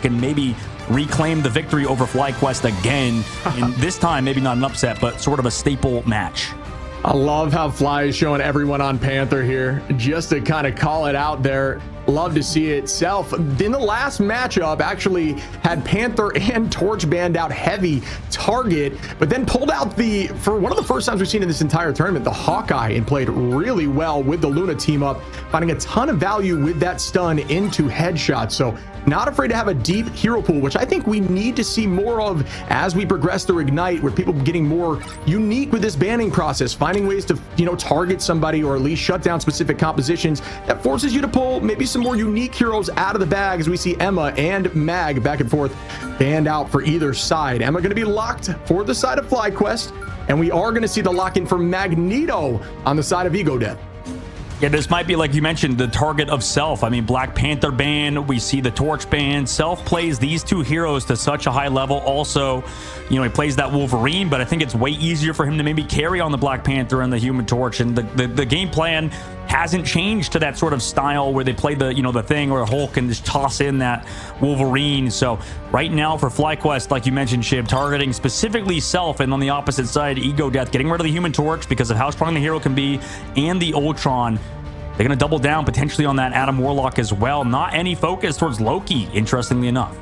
can maybe reclaim the victory over Flyquest again. And this time, maybe not an upset, but sort of a staple match. I love how Fly is showing everyone on Panther here just to kind of call it out there. Love to see it. Self, in the last matchup, actually had Panther and Torch banned out heavy target, but then pulled out for one of the first times we've seen in this entire tournament, the Hawkeye, and played really well with the Luna team up, finding a ton of value with that stun into headshots. So not afraid to have a deep hero pool, which I think we need to see more of as we progress through Ignite, where people getting more unique with this banning process, finding ways to, target somebody or at least shut down specific compositions that forces you to pull maybe some more unique heroes out of the bag, as we see Emma and Mag back and forth banned out for either side. Emma going to be locked for the side of Flyquest, and we are going to see the lock-in for Magneto on the side of Ego Death. Yeah, this might be, like you mentioned, the target of Self. I mean, Black Panther ban, we see the Torch ban. Self plays these two heroes to such a high level. Also, he plays that Wolverine, but I think it's way easier for him to maybe carry on the Black Panther and the Human Torch. And the game plan hasn't changed to that sort of style where they play the, the Thing or Hulk and just toss in that Wolverine. So right now for Flyquest, like you mentioned, Shib, targeting specifically Self, and on the opposite side, Ego Death, getting rid of the Human Torch because of how strong the hero can be, and the Ultron. They're going to double down potentially on that Adam Warlock as well. Not any focus towards Loki, interestingly enough.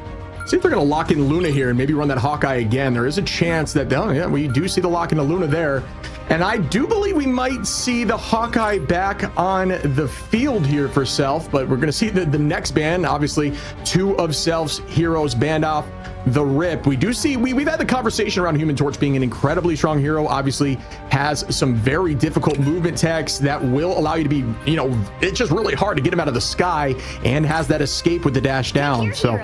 See if they're going to lock in Luna here and maybe run that Hawkeye again. There is a chance that, we do see the lock into Luna there. And I do believe we might see the Hawkeye back on the field here for Self, but we're going to see the next ban. Obviously, two of Self's heroes banned off the rip. We do see, we've had the conversation around Human Torch being an incredibly strong hero. Obviously has some very difficult movement techs that will allow you to be, it's just really hard to get him out of the sky, and has that escape with the dash down. So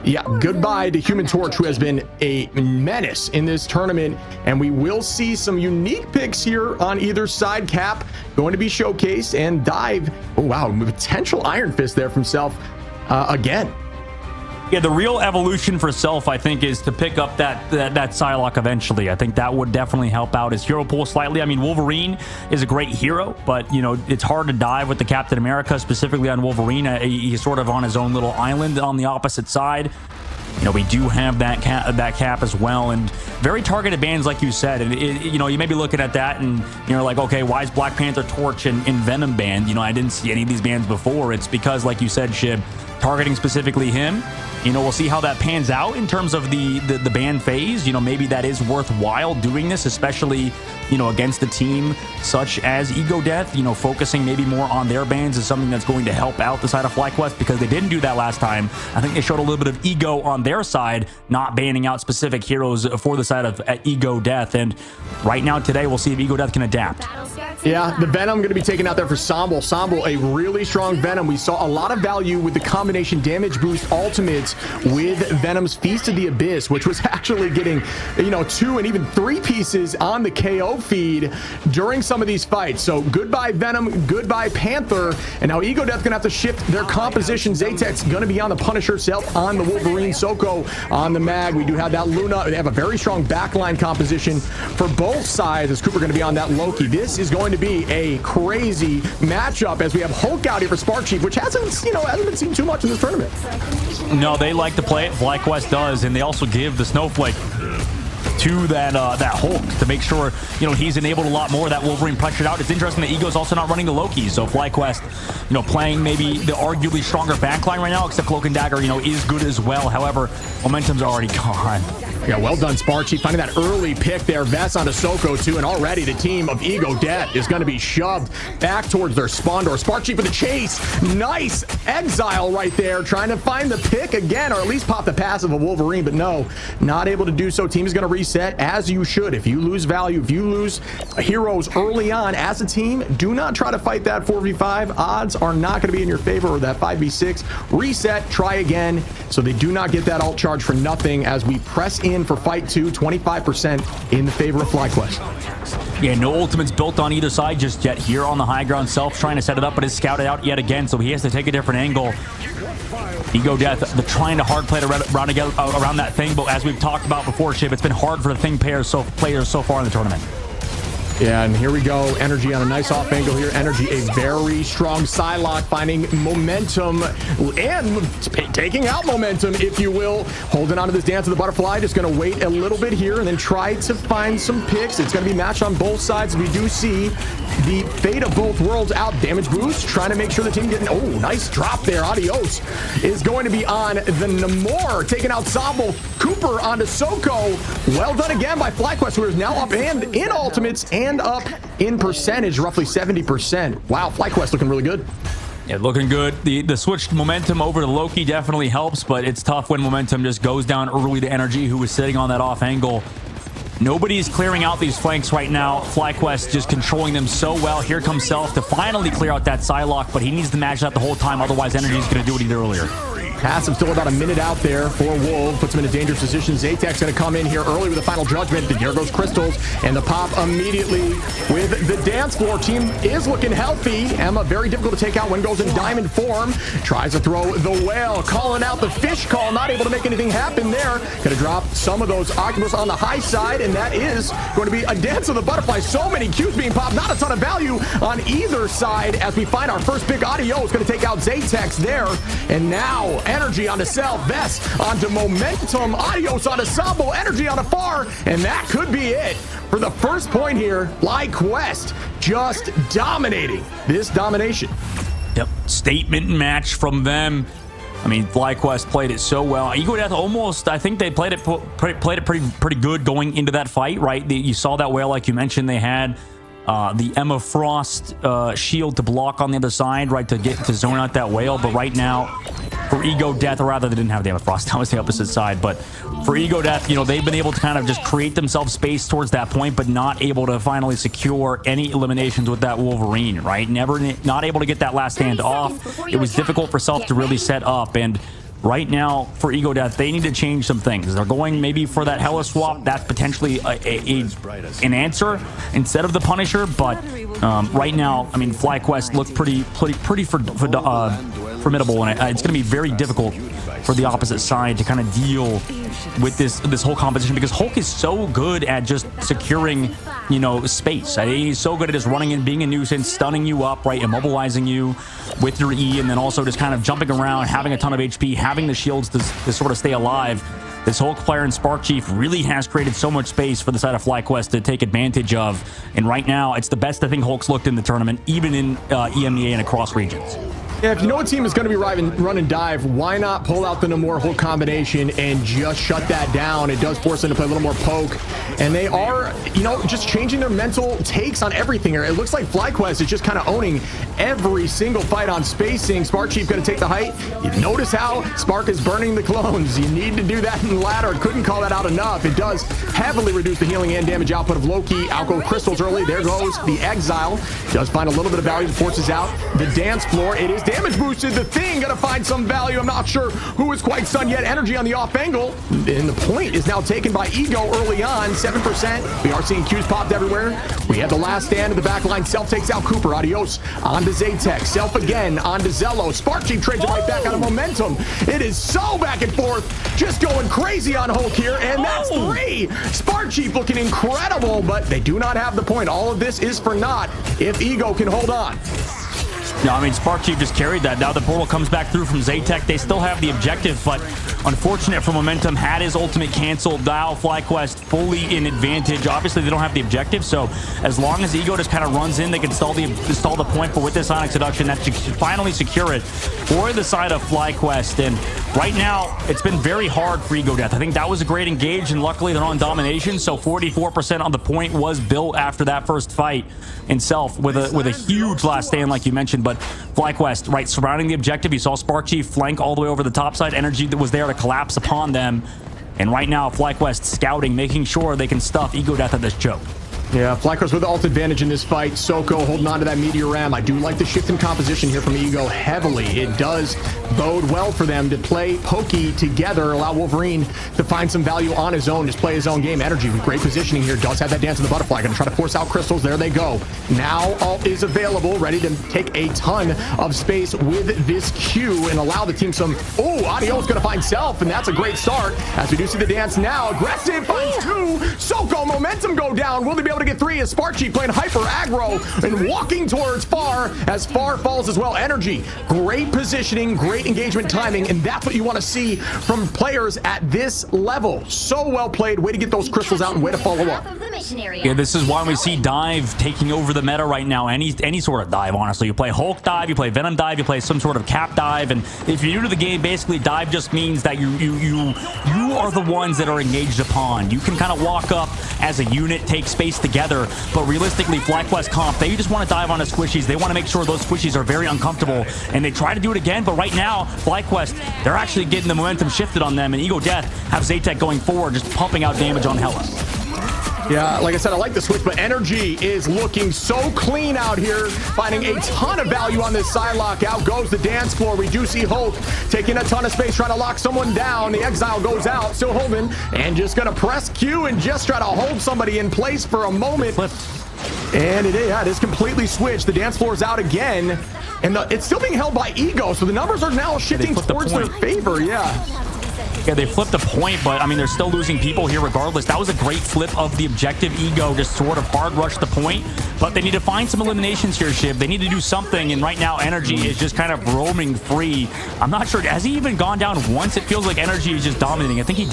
yeah, goodbye to Human Torch, who has been a menace in this tournament. And we will see some unique picks here on either side. Cap going to be showcased, and Dive, oh wow, potential Iron Fist there from Self again. Yeah, the real evolution for Self, I think, is to pick up that Psylocke eventually. I think that would definitely help out his hero pool slightly. I mean, Wolverine is a great hero, but, it's hard to dive with the Captain America, specifically on Wolverine. He's sort of on his own little island on the opposite side. We do have that cap as well, and very targeted bans, like you said. And you may be looking at that and you're like, okay, why is Black Panther, Torch, and Venom banned? I didn't see any of these bans before. It's because, like you said, Shib, targeting specifically him. We'll see how that pans out in terms of the ban phase. Maybe that is worthwhile doing this, especially, against a team such as Ego Death. Focusing maybe more on their bans is something that's going to help out the side of Flyquest, because they didn't do that last time. I think they showed a little bit of ego on their side, not banning out specific heroes for the side of Ego Death. And right now, today, we'll see if Ego Death can adapt. Yeah, the Venom going to be taken out there for Somble. Somble, a really strong Venom. We saw a lot of value with the combination damage boost ultimates with Venom's Feast of the Abyss, which was actually getting, 2 and even 3 pieces on the KO feed during some of these fights. So goodbye Venom, goodbye Panther. And now Ego Death going to have to shift their composition. Zaytek's going to be on the Punisher, Self on the Wolverine, Soko on the Mag. We do have that Luna. They have a very strong backline composition for both sides, as Cooper going to be on that Loki. This is going to be a crazy matchup, as we have Hulk out here for Spark Chief, which hasn't been seen too much in this tournament. No, they like to play it. Flyquest does, and they also give the Snowflake to that Hulk to make sure he's enabled a lot more. That Wolverine pressured out. It's interesting that Ego's also not running the Loki, so Flyquest playing maybe the arguably stronger backline right now, except Cloak and Dagger is good as well. However, momentum's already gone. Yeah, well done, Sparchi, finding that early pick there. Vess onto Soko too, and already the team of Ego Death is going to be shoved back towards their spawn door. Sparchi for the chase. Nice exile right there, trying to find the pick again, or at least pop the passive of Wolverine, but no, not able to do so. Team is going to reset, as you should. If you lose value, if you lose heroes early on as a team, do not try to fight that 4v5. Odds are not going to be in your favor, or that 5v6. Reset, try again, so they do not get that alt charge for nothing as we press in for fight 2, 25% in the favor of Flyquest. Yeah, no ultimates built on either side just yet. Here on the high ground, Self trying to set it up, but is scouted out yet again, so he has to take a different angle. Ego Death, they're trying to hard play around that Thing, but as we've talked about before, Shib, it's been hard for the Thing players so far in the tournament. Yeah, and here we go. Energy on a nice off angle here. Energy, a very strong Psylocke, finding momentum and taking out momentum, if you will. Holding on to this dance of the butterfly. Just going to wait a little bit here and then try to find some picks. It's going to be matched on both sides. We do see the fate of both worlds out. Damage boost, trying to make sure the team getting... Oh, nice drop there. Adios is going to be on the Namor, taking out Sabo. Cooper onto Soko. Well done again by Flyquest, who is now up and in ultimates and up in percentage, roughly 70%. Wow, Flyquest looking really good. Yeah, looking good. The switched momentum over to Loki definitely helps, but it's tough when momentum just goes down early to Energy, who was sitting on that off angle. Nobody's clearing out these flanks right now. Flyquest just controlling them so well. Here comes Self to finally clear out that Psylocke, but he needs to match that the whole time. Otherwise, Energy's going to do what he did earlier. Passive still about a minute out there for Wolf. Puts him in a dangerous position. Zatek's going to come in here early with a final judgment. Here goes Crystals. And the pop immediately with the dance floor. Team is looking healthy. Emma, very difficult to take out when goes in diamond form. Tries to throw the whale. Calling out the fish call. Not able to make anything happen there. Going to drop some of those octopus on the high side. And that is going to be a dance of the butterfly. So many Qs being popped. Not a ton of value on either side as we find our first pick. Audio is going to take out Zatex there. And now Energy onto Self, Vest onto Momentum, Adios onto Sabo, Energy onto Far, and that could be it for the first point here. Flyquest just dominating this domination. Yep, statement match from them. I mean, Flyquest played it so well. Ego Death almost, I think they played it pretty good going into that fight, right? You saw that whale, like you mentioned, they had the Emma Frost shield to block on the other side, right, to get to zone out that whale. But right now, for Ego Death, or rather, they didn't have the Emma Frost. That was the opposite side. But for Ego Death, you know, they've been able to kind of just create themselves space towards that point, but not able to finally secure any eliminations with that Wolverine, right? Not able to get that last stand off. It was difficult for Self to really set up. And right now, for Ego Death, they need to change some things. They're going maybe for that Hella swap. That's potentially an answer instead of the Punisher. But right now, I mean, Flyquest looked pretty formidable, and it's going to be very difficult for the opposite side to kind of deal with this whole composition, because Hulk is so good at just securing, you know, space. He's so good at just running in, being a nuisance, stunning you up, right, immobilizing you with your E, and then also just kind of jumping around, having a ton of HP, having the shields to sort of stay alive. This Hulk player in Spark Chief really has created so much space for the side of Flyquest to take advantage of, and right now it's the best I think Hulk's looked in the tournament, even in EMEA and across regions. Yeah, if you know a team is going to be run and dive, why not pull out the Namor Hulk combination and just shut that down? It does force them to play a little more poke. And they are, you know, just changing their mental takes on everything here. It looks like Flyquest is just kind of owning every single fight on spacing. Spark Chief going to take the height. You notice how Spark is burning the clones. You need to do that in the ladder. Couldn't call that out enough. It does heavily reduce the healing and damage output of Loki. Out go Crystals early. There goes the Exile. Does find a little bit of value. Forces out the dance floor. It is damage boosted. The Thing gonna find some value. I'm not sure who is quite stunned yet. Energy on the off angle, and the point is now taken by Ego early on. 7%. We are seeing Qs popped everywhere. We have the last stand in the back line. Self takes out Cooper. Adios onto Zatex. Self again onto Zello. Spark Chief trades it right back out of Momentum. It is so back and forth, just going crazy on Hulk here, and that's 3. Spark Chief looking incredible, but they do not have the point. All of this is for naught if Ego can hold on. No, I mean, Spark Chief just carried that. Now the portal comes back through from Zatek. They still have the objective, but unfortunate for Momentum, had his ultimate canceled. Now Flyquest fully in advantage. Obviously, they don't have the objective, so as long as Ego just kind of runs in, they can stall the point. But with this Sonic Seduction, that should finally secure it for the side of Flyquest. And right now, it's been very hard for Ego Death. I think that was a great engage, and luckily they're on domination, so 44% on the point was built after that first fight in Self with a huge last stand, like you mentioned. But Flyquest, right, surrounding the objective. You saw Spark Chief flank all the way over the top side. Energy that was there to collapse upon them. And right now, Flyquest scouting, making sure they can stuff Ego Death at this choke. Yeah, Flyquest with the ult advantage in this fight. Soko holding on to that Meteor Ram. I do like the shift in composition here from Ego heavily. It does bode well for them to play pokey together, allow Wolverine to find some value on his own, just play his own game. Energy with great positioning here. Does have that dance of the butterfly. Going to try to force out Crystals. There they go. Now ult is available, ready to take a ton of space with this Q and allow the team some... Oh, Adio's going to find Self, and that's a great start. As we do see the dance now. Aggressive finds 2. Soko, Momentum go down. Will they be able able to get 3 as Sparky playing hyper aggro and walking towards Far as Far falls as well. Energy, great positioning, great engagement timing, and that's what you want to see from players at this level. So well played. Way to get those crystals out and way to follow up. Yeah, this is why we see dive taking over the meta right now. Any sort of dive, honestly. You play Hulk dive, you play Venom dive, you play some sort of cap dive, and if you're new to the game, basically dive just means that you are the ones that are engaged upon. You can kind of walk up as a unit, take space together, but realistically, Flyquest comp, they just want to dive on the squishies. They want to make sure those squishies are very uncomfortable, and they try to do it again, but right now, Flyquest, they're actually getting the momentum shifted on them, and Ego Death have Zaytek going forward, just pumping out damage on Hella. Yeah, like I said, I like the switch, but Energy is looking so clean out here, finding a ton of value on this Psylocke. Out goes the dance floor. We do see Hulk taking a ton of space, trying to lock someone down. The Exile goes out, still holding, and just gonna press Q and just try to hold somebody in place for a moment. And it is completely switched. The dance floor is out again, and it's still being held by Ego, so the numbers are now shifting towards their favor. Yeah, they flipped a point, but I mean, they're still losing people here regardless. That was a great flip of the objective. Ego just sort of hard rushed the point, but they need to find some eliminations here, Shiv. They need to do something, and right now, Energy is just kind of roaming free. I'm not sure. Has he even gone down once? It feels like Energy is just dominating. I think he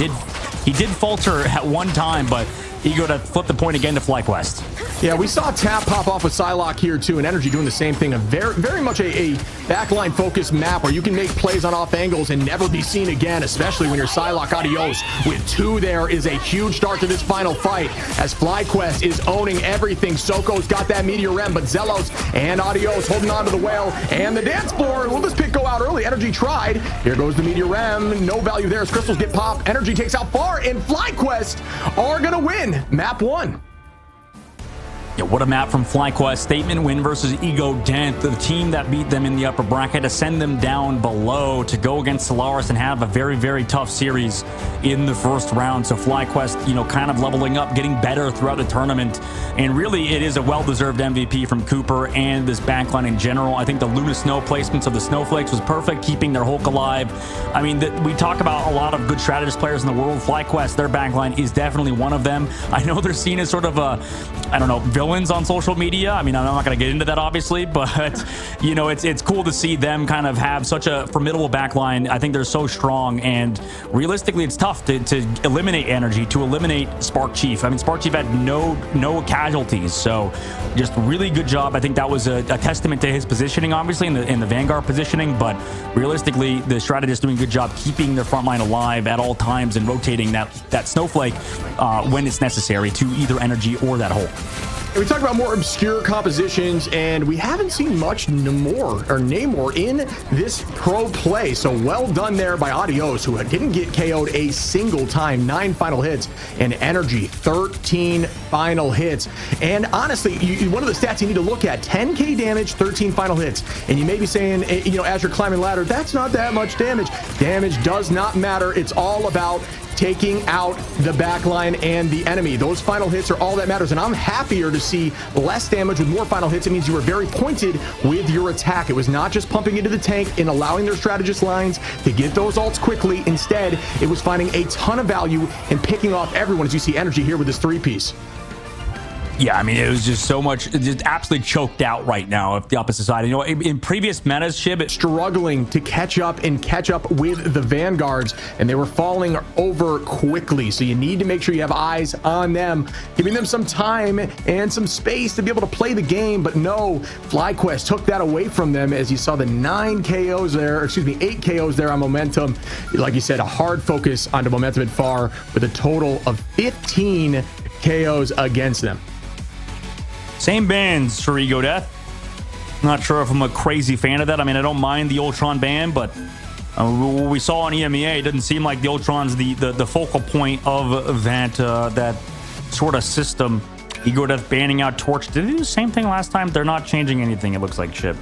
did falter at one time, but Ego to flip the point again to Flyquest. Yeah, we saw Tap pop off with Psylocke here too, and Energy doing the same thing. A very much a backline focused map where you can make plays on off angles and never be seen again, especially when you're Psylocke. Adios with 2 there is a huge start to this final fight as Flyquest is owning everything. Soko's got that Meteor Rem, but Zelos and Adios holding on to the whale and the dance floor. Will this pick go out early? Energy tried. Here goes the Meteor Rem. No value there as crystals get popped. Energy takes out Far, and Flyquest are gonna win map 1. Yeah, what a map from Flyquest. Statement win versus Ego Dent, the team that beat them in the upper bracket, to send them down below to go against Solaris and have a very tough series in the first round. So Flyquest, you know, kind of leveling up, getting better throughout the tournament. And really, it is a well-deserved MVP from Cooper and this backline in general. I think the Luna Snow placements of the Snowflakes was perfect, keeping their Hulk alive. I mean, we talk about a lot of good strategist players in the world. Flyquest, their backline is definitely one of them. I know they're seen as sort of a, I don't know, villains on social media. I mean, I'm not going to get into that, obviously, but, you know, it's cool to see them kind of have such a formidable backline. I think they're so strong, and realistically, it's tough to eliminate Energy, to eliminate Spark Chief. I mean, Spark Chief had no casualties, so just really good job. I think that was a testament to his positioning, obviously, in the Vanguard positioning, but realistically, the strategist doing a good job keeping their front line alive at all times and rotating that Snowflake when it's necessary to either Energy or that Hulk. We talk about more obscure compositions, and we haven't seen much Namor in this pro play. So well done there by Adios, who didn't get KO'd a single time. 9 final hits, and Energy 13 final hits. And honestly, one of the stats you need to look at: 10k damage, 13 final hits. And you may be saying, you know, as you're climbing ladder, that's not that much damage. Damage does not matter. It's all about taking out the backline and the enemy. Those final hits are all that matters, and I'm happier to see less damage with more final hits. It means you were very pointed with your attack. It was not just pumping into the tank and allowing their strategist lines to get those ults quickly. Instead, it was finding a ton of value and picking off everyone, as you see Energy here with this 3-piece. Yeah, I mean, it was just so much, just absolutely choked out right now of the opposite side. You know, in previous metas, Shib, struggling to catch up with the Vanguards, and they were falling over quickly. So you need to make sure you have eyes on them, giving them some time and some space to be able to play the game. But no, Flyquest took that away from them, as you saw the 8 KOs there on Momentum. Like you said, a hard focus onto Momentum and Far with a total of 15 KOs against them. Same bans for Ego Death. Not sure if I'm a crazy fan of that. I mean, I don't mind the Ultron ban, but what we saw on EMEA, it didn't seem like the Ultron's the focal point of that sort of system. Ego Death banning out Torch. Did they do the same thing last time? They're not changing anything, it looks like, Chip.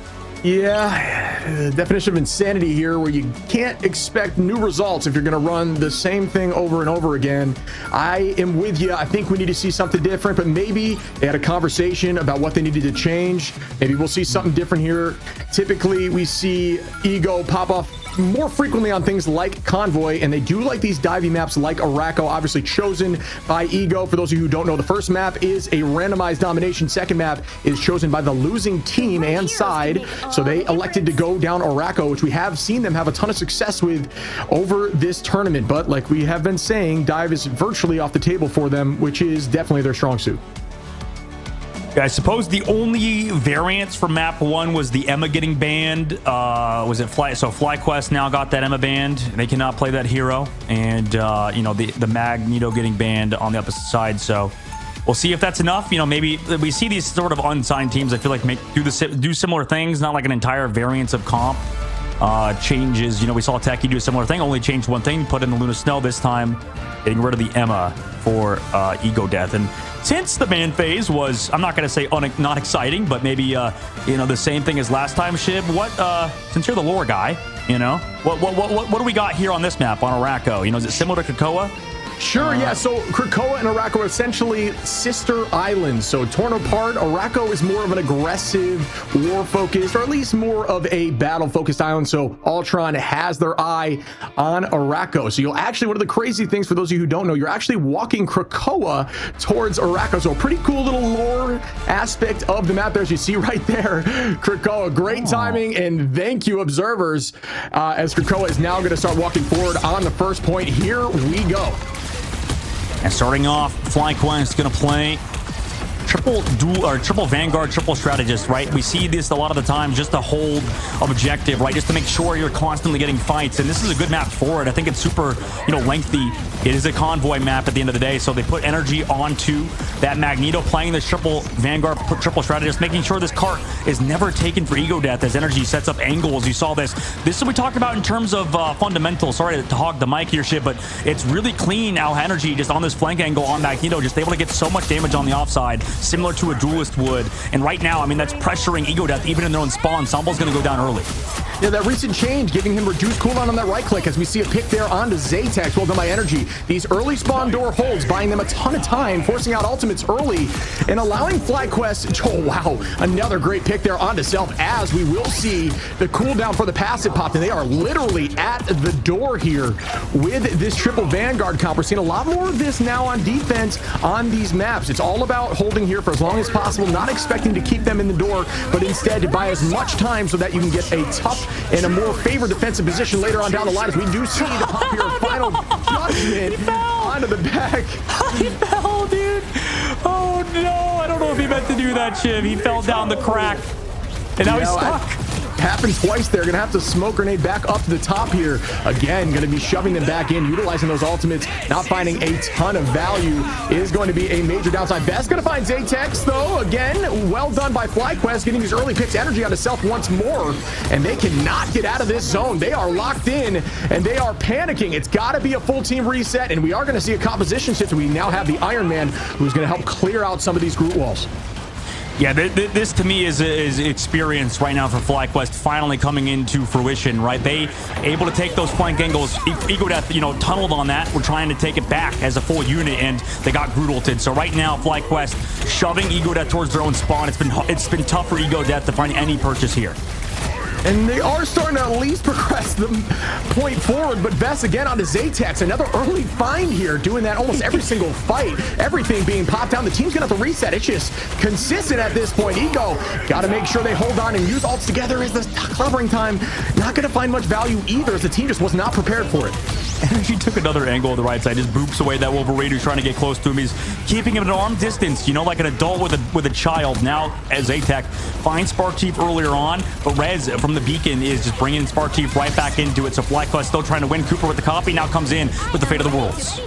Yeah, the definition of insanity here, where you can't expect new results if you're going to run the same thing over and over again. I am with you. I think we need to see something different, but maybe they had a conversation about what they needed to change. Maybe we'll see something different here. Typically, we see Ego pop off more frequently on things like Convoy, and they do like these divey maps like Araco, obviously chosen by Ego. For those of you who don't know, the first map is a randomized domination. Second map is chosen by the losing team and side. So they elected to go down Araco, which we have seen them have a ton of success with over this tournament. But like we have been saying, dive is virtually off the table for them, which is definitely their strong suit. I suppose the only variance for map 1 was the Emma getting banned. Was it Flyquest now got that Emma banned? They cannot play that hero, and you know, the Magneto getting banned on the opposite side. So we'll see if that's enough. You know, maybe we see these sort of unsigned teams, I feel like, do similar things, not like an entire variance of comp changes. You know, we saw Techie do a similar thing, only changed one thing, put in the Luna Snow this time, getting rid of the Emma for Ego Death. And since the ban phase was, I'm not going to say not exciting, but maybe, you know, the same thing as last time, Shib, since you're the lore guy, you know, what do we got here on this map on Araco? You know, is it similar to Krakoa? Sure, yeah. So Krakoa and Araco are essentially sister islands. So torn apart, Araco is more of an aggressive, war-focused, or at least more of a battle-focused island. So Ultron has their eye on Araco. So you'll actually, one of the crazy things for those of you who don't know, you're actually walking Krakoa towards Araco. So a pretty cool little lore aspect of the map there, as you see right there. Krakoa, great timing, and thank you, observers, as Krakoa is now going to start walking forward on the first point. Here we go. And starting off, Flyquest going to play triple Vanguard, triple strategist, right? We see this a lot of the time, just to hold objective, right? Just to make sure you're constantly getting fights. And this is a good map for it. I think it's super, you know, lengthy. It is a convoy map at the end of the day. So they put energy onto that Magneto, playing the triple Vanguard, triple strategist, making sure this cart is never taken for Ego Death as energy sets up angles. You saw this. This is what we talked about in terms of fundamentals. Sorry to hog the mic here, shit, but it's really clean how energy just on this flank angle on Magneto, just able to get so much damage on the offside, similar to a duelist would. And right now, I mean, that's pressuring Ego Death even in their own spawn. Sambo's going to go down early. Yeah, that recent change giving him reduced cooldown on that right click, as we see a pick there onto Zaytex. Well done by Energy. These early spawn door holds, buying them a ton of time, forcing out ultimates early, and allowing Flyquest. Oh, wow. Another great pick there onto Self, as we will see the cooldown for the passive pop. And they are literally at the door here with this triple Vanguard comp. We're seeing a lot more of this now on defense on these maps. It's all about holding here for as long as possible, not expecting to keep them in the door, but instead to buy as much time so that you can get a tough and a more favored defensive position later on down the line, as we do see the pop here of Final Judgment onto the back. He fell, dude. Oh no, I don't know if he meant to do that, Shiv. He fell down the crack, and now he's stuck. Happened twice there. Gonna have to smoke grenade back up to the top here. Again, gonna be shoving them back in, utilizing those ultimates, not finding a ton of value is going to be a major downside. Best gonna find Zaytex though. Again, well done by Flyquest, getting these early picks, energy onto Self once more, and they cannot get out of this zone. They are locked in and they are panicking. It's gotta be a full team reset, and we are gonna see a composition shift. We now have the Iron Man, who's gonna help clear out some of these Groot walls. Yeah, this to me is experience right now for Flyquest finally coming into fruition, right? They able to take those flank angles. Ego Death, you know, tunneled on that. We're trying to take it back as a full unit, and they got Groot ulted. So right now, Flyquest shoving Ego Death towards their own spawn. It's been tough for Ego Death to find any purchase here. And they are starting to at least progress the point forward, but Best again onto Zaytex. Another early find here, doing that almost every single fight. Everything being popped down. The team's gonna have to reset. It's just consistent at this point. Ego gotta make sure they hold on and use ults together as the clobbering time. Not gonna find much value either, as the team just was not prepared for it. Energy took another angle on the right side, just boops away that Wolverine who's trying to get close to him. He's keeping him at an arm distance, you know, like an adult with a child. Now, as Zaytex finds Spark Chief earlier on, but Rez from the beacon is just bringing Spark Chief right back into it. So Flyquest still trying to win. Cooper with the copy now comes in with the Fate of the Worlds.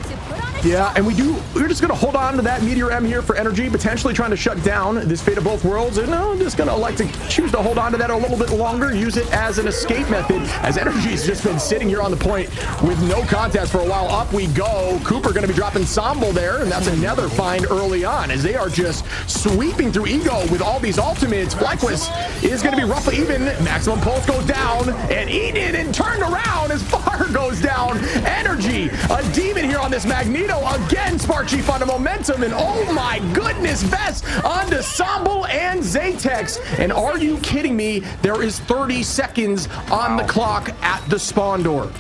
Yeah, and we're just going to hold on to that Meteor M here for Energy, potentially trying to shut down this Fate of both worlds. And I'm just going to elect to choose to hold on to that a little bit longer, use it as an escape method, as Energy's just been sitting here on the point with no contest for a while. Up we go. Cooper going to be dropping Sambo there, and that's another find early on, as they are just sweeping through Ego with all these ultimates. Flyquest is going to be roughly even. Maximum Pulse goes down, and Eden and turned around as Far goes down. Energy, a demon here on this Magneto. Again, Spark Chief on the momentum, and oh my goodness, Vest onto Samble and Zatex. And are you kidding me? There is 30 seconds on the clock at the spawn door.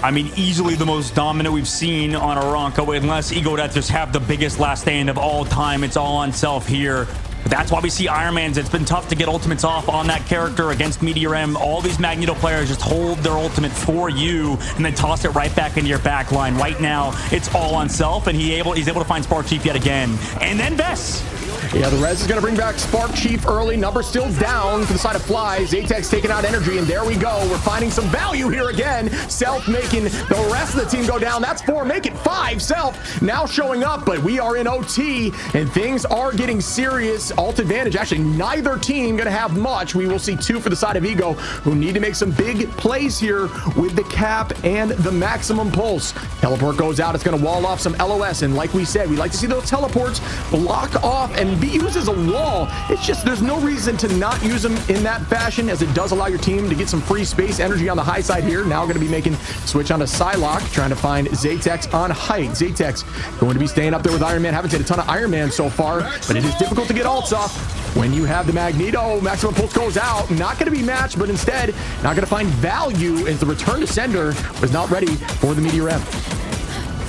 I mean, easily the most dominant we've seen on Aranka, unless Ego Death just have the biggest last stand of all time. It's all on Self here. But that's why we see Iron Man's. It's been tough to get ultimates off on that character against Meteor M. All these Magneto players just hold their ultimate for you and then toss it right back into your back line. Right now, it's all on Self, and he's able to find Spark Chief yet again. And then Vess. Yeah, the res is going to bring back Spark Chief early. Number still down for the side of Fly. Zatex taking out energy, and there we go. We're finding some value here again. Self making the rest of the team go down. That's 4. Make it 5. Self now showing up, but we are in OT, and things are getting serious. Alt advantage. Actually, neither team going to have much. We will see 2 for the side of Ego, who need to make some big plays here with the cap and the maximum pulse. Teleport goes out. It's going to wall off some LOS, and like we said, we like to see those teleports block off and be used as a wall. It's just there's no reason to not use them in that fashion, as it does allow your team to get some free space energy on the high side here. Now going to be making switch onto Psylocke, trying to find Zatex on height. Zatex going to be staying up there with Iron Man. Haven't seen a ton of Iron Man so far, but it is difficult to get ults off when you have the Magneto. Maximum pulse goes out. Not going to be matched, but instead not going to find value, as the return to sender was not ready for the Meteor M.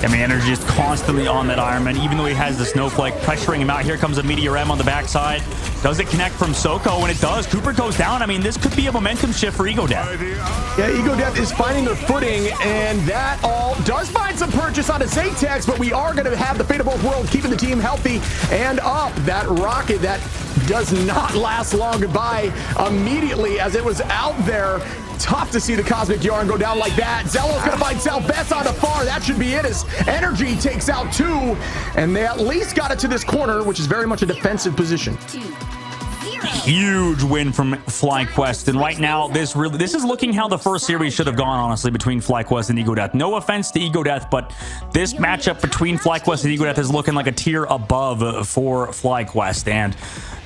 I mean, energy is constantly on that Iron Man, even though he has the Snowflake pressuring him out. Here comes a Meteor M on the backside. Does it connect from Soko? When it does, Cooper goes down. I mean, this could be a momentum shift for Ego Death. Yeah, Ego Death is finding their footing, and that all does find some purchase on a Zatex, but we are going to have the fate of both worlds, keeping the team healthy and up. That rocket that does not last long. Goodbye immediately as it was out there. Tough to see the Cosmic Yarn go down like that. Zello's going to find Self. Best on the far. That should be it, as Energy takes out 2, and they at least got it to this corner, which is very much a defensive position. Huge win from Flyquest, and right now this is looking how the first series should have gone, honestly, between Flyquest and Ego Death. No offense to Ego Death, but this matchup between Flyquest and Ego Death is looking like a tier above for Flyquest. And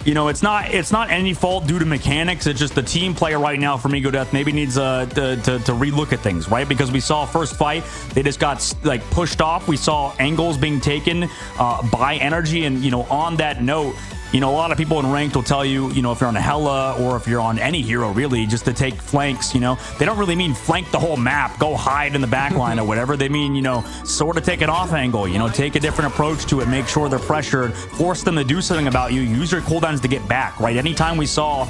you know, it's not any fault due to mechanics. It's just the team player right now from Ego Death maybe needs to relook at things, right? Because we saw first fight, they just got like pushed off. We saw angles being taken by Energy, and you know, on that note, you know, a lot of people in ranked will tell you, you know, if you're on a Hela or if you're on any hero, really, just to take flanks, you know, they don't really mean flank the whole map, go hide in the back line or whatever. They mean, you know, sort of take an off angle, you know, take a different approach to it, make sure they're pressured, force them to do something about you, use your cooldowns to get back, right? Anytime we saw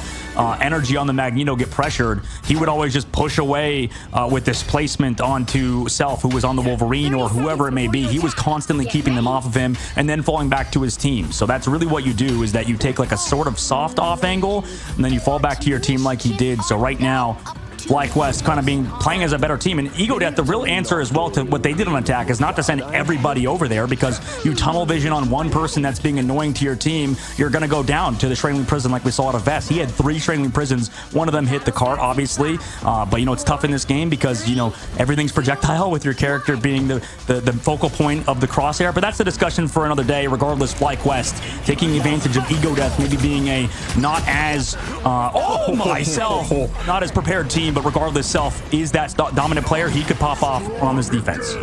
Energy on the Magneto get pressured, he would always just push away with displacement onto Self, who was on the Wolverine or whoever it may be. He was constantly keeping them off of him and then falling back to his team. So that's really what you do, is that you take like a sort of soft off angle and then you fall back to your team like he did. So right now, Flyquest kind of playing as a better team, and Ego Death, the real answer as well to what they did on attack is not to send everybody over there, because you tunnel vision on one person that's being annoying to your team, you're going to go down to the Shrangling Prison like we saw out of Vest. He had 3 Shrangling Prisons, one of them hit the cart, obviously, but you know, it's tough in this game because, you know, everything's projectile with your character being the focal point of the crosshair. But that's the discussion for another day. Regardless, Flyquest taking advantage of Ego Death maybe being a not as not as prepared team. But regardless, Self is that dominant player. He could pop off on this defense.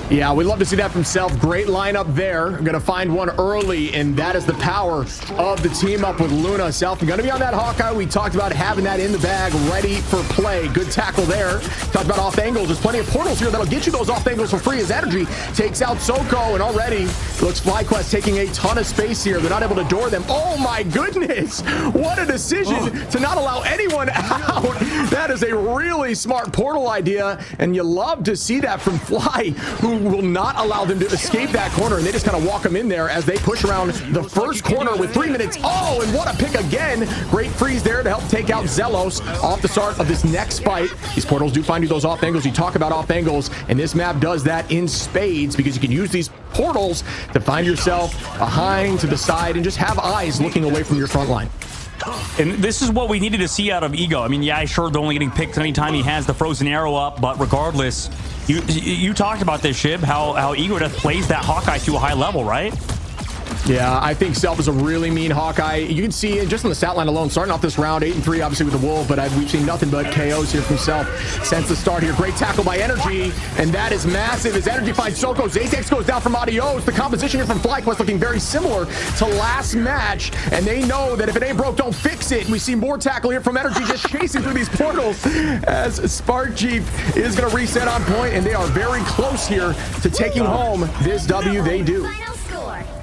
Yeah, we'd love to see that from Self. Great lineup there. Going to find one early, and that is the power of the team up with Luna. Self going to be on that Hawkeye. We talked about having that in the bag, ready for play. Good tackle there. Talked about off angles. There's plenty of portals here that'll get you those off angles for free, as Energy takes out Soko, and already looks Flyquest taking a ton of space here. They're not able to door them. Oh my goodness. What a decision to not allow anyone out. That is a really smart portal idea, and you love to see that from Fly, who will not allow them to escape that corner, and they just kind of walk them in there as they push around the first corner with 3 minutes. Oh, and what a pick again. Great freeze there to help take out Zelos off the start of this next fight. These portals do find you those off angles. You talk about off angles, and this map does that in spades, because you can use these portals to find yourself behind, to the side, and just have eyes looking away from your front line. And this is what we needed to see out of Ego. I mean, yeah, sure, they're only getting picked anytime he has the frozen arrow up, but regardless, you talked about this, Shib, how Ego Death plays that Hawkeye to a high level, right? Yeah, I think Self is a really mean Hawkeye. You can see just on the stat line alone, starting off this round, 8-3, obviously with the Wolf, but we've seen nothing but KOs here from Self since the start here. Great tackle by Energy, and that is massive as Energy finds Soko. Zatex goes down from Adios. The composition here from Flyquest looking very similar to last match, and they know that if it ain't broke, don't fix it. We see more tackle here from Energy just chasing through these portals as Spark Jeep is going to reset on point, and they are very close here to taking home this W. They do.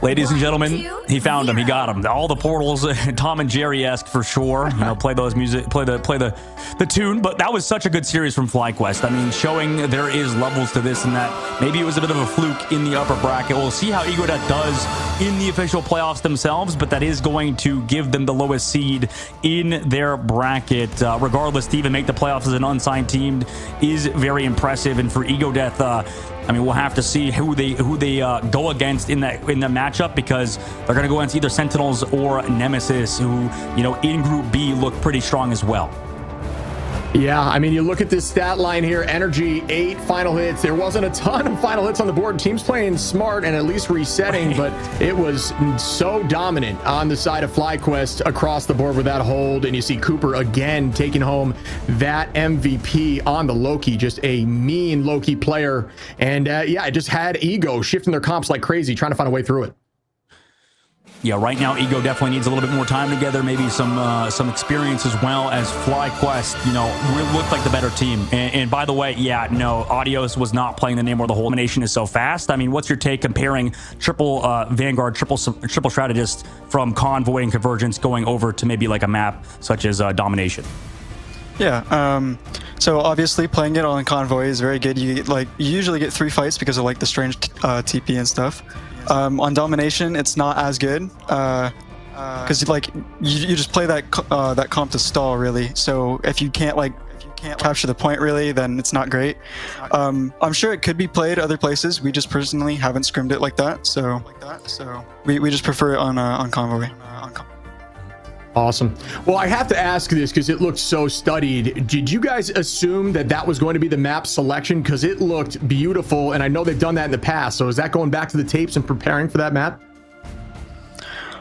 Ladies and gentlemen, he found him. He got him. All the portals, Tom and Jerry-esque for sure. You know, play those music, play the tune. But that was such a good series from Flyquest. I mean, showing there is levels to this and that. Maybe it was a bit of a fluke in the upper bracket. We'll see how EgoDeath does in the official playoffs themselves, but that is going to give them the lowest seed in their bracket. Regardless, to even make the playoffs as an unsigned team is very impressive. And for EgoDeath, I mean, we'll have to see who they go against in the matchup, because they're going to go against either Sentinels or Nemesis, who, you know, in Group B look pretty strong as well. Yeah, I mean, you look at this stat line here, Energy, 8 final hits. There wasn't a ton of final hits on the board. Teams playing smart and at least resetting, but it was so dominant on the side of Flyquest across the board with that hold. And you see Cooper again taking home that MVP on the Loki, just a mean Loki player. And yeah, it just had Ego shifting their comps like crazy, trying to find a way through it. Yeah, right now Ego definitely needs a little bit more time together, maybe some experience as well, as Flyquest, you know, looked like the better team. And by the way, yeah, no, Adios was not playing the name where the whole elimination is so fast. I mean, what's your take comparing triple Vanguard, triple strategist from Convoy and Convergence going over to maybe like a map such as Domination? Yeah, so obviously playing it on Convoy is very good. You usually get 3 fights because of like the strange TP and stuff. On Domination, it's not as good because like you just play that comp to stall really. So if you can't capture the point really, then it's not great. I'm sure it could be played other places. We just personally haven't scrimmed it like that. So we just prefer it on Convoy. Awesome. Well, I have to ask this because it looked so studied. Did you guys assume that that was going to be the map selection? Because it looked beautiful, and I know they've done that in the past. So is that going back to the tapes and preparing for that map?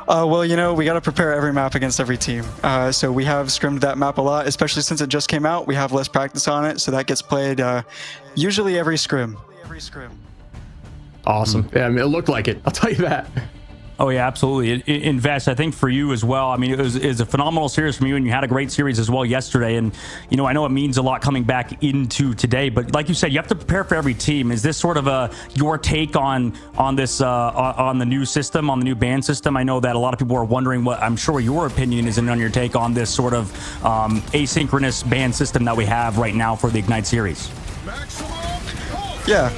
Well, you know, we got to prepare every map against every team. So we have scrimmed that map a lot, especially since it just came out. We have less practice on it, so that gets played usually every scrim. Awesome. Yeah, I mean, it looked like it. I'll tell you that. Oh yeah, absolutely. Invest, I think for you as well. I mean, it was a phenomenal series from you, and you had a great series as well yesterday. And you know, I know it means a lot coming back into today, but like you said, you have to prepare for every team. Is this sort of your take on this on the new system, on the new ban system? I know that a lot of people are wondering what I'm sure your opinion is, and on your take on this sort of asynchronous ban system that we have right now for the Ignite series. Yeah.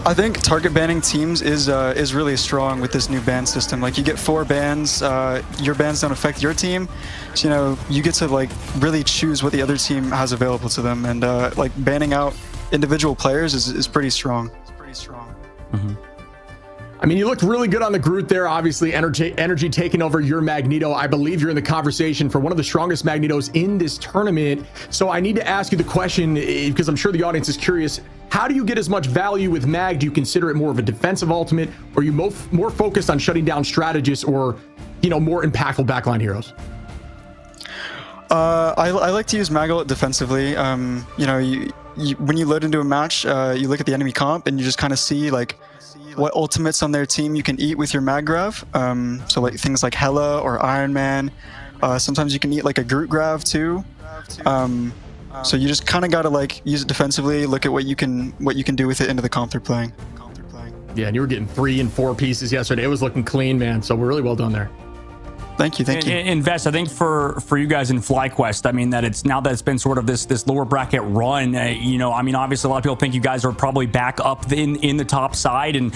I think target banning teams is really strong with this new ban system. Like, you get 4 bans, your bans don't affect your team, so you know you get to like really choose what the other team has available to them, and like banning out individual players is pretty strong. Mm-hmm. I mean, you looked really good on the Groot there. Obviously, energy taking over your Magneto. I believe you're in the conversation for one of the strongest Magnetos in this tournament. So I need to ask you the question, because I'm sure the audience is curious. How do you get as much value with Mag? Do you consider it more of a defensive ultimate, or are you more focused on shutting down strategists, or, you know, more impactful backline heroes? I like to use Mag defensively. You know, when you load into a match, you look at the enemy comp and you just kind of see like what ultimates on their team you can eat with your Mag Grav. So like things like Hela or Iron Man. Sometimes you can eat like a Groot Grav too. So you just kind of got to like use it defensively, look at what you can do with it into the comp they're playing. Yeah, and you were getting 3 and 4 pieces yesterday. It was looking clean, man. So we're really well done there. Thank you. Invest, I think for you guys in Flyquest, I mean, that it's now that it's been sort of this lower bracket run, you know, I mean, obviously a lot of people think you guys are probably back up in the top side, and